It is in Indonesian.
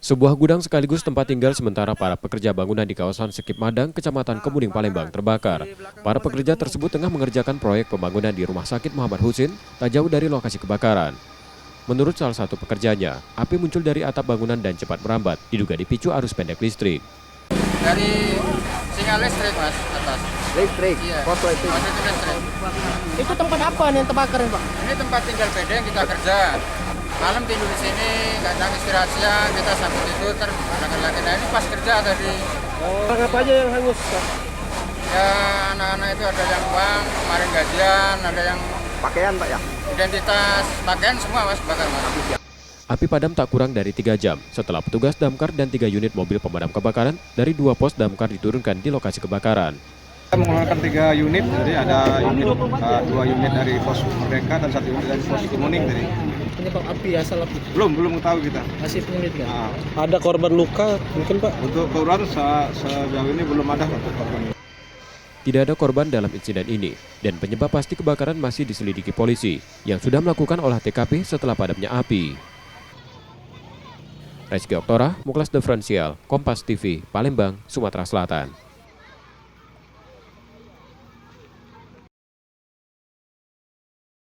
Sebuah gudang sekaligus tempat tinggal sementara para pekerja bangunan di kawasan Sekip Madang, Kecamatan Kemuning, Palembang terbakar. Para pekerja tersebut tengah mengerjakan proyek pembangunan di Rumah Sakit Muhammad Husin, tak jauh dari lokasi kebakaran. Menurut salah satu pekerjanya, api muncul dari atap bangunan dan cepat merambat, diduga dipicu arus pendek listrik. Dari sinyal listrik, Mas, atas. Listrik, Iya. foto itu. Mas, itu listrik. Itu tempat apa nih yang terbakar Pak? Ini tempat tinggal beda yang kita kerja. Malam tidur di sini, kadang istirahat siang, kita sambil tidur, terbangun lagi. Nah, ini pas kerja tadi. Barang apa aja yang hangus Pak? Ya, anak-anak itu ada yang uang, kemarin gajian, ada yang Pakaian Pak ya? identitas, pakaian semua, Mas, bakar, Mas. Api padam tak kurang dari 3 jam setelah petugas damkar dan 3 unit mobil pemadam kebakaran dari 2 pos damkar diturunkan di lokasi kebakaran. Kita mengeluarkan 3 unit, jadi ada unit 2 unit dari pos Merdeka dan 1 unit dari pos Kemuning tadi. Penyebab api, asal api. Belum tahu kita. Masih unit nggak? Nah, Ada korban luka mungkin Pak? untuk korban sejauh ini belum ada untuk korban. Tidak ada korban dalam insiden ini, dan penyebab pasti kebakaran masih diselidiki polisi, yang sudah melakukan olah TKP setelah padamnya api. Rizky Oktora, Muklas Diferensial, Kompas TV, Palembang, Sumatera Selatan.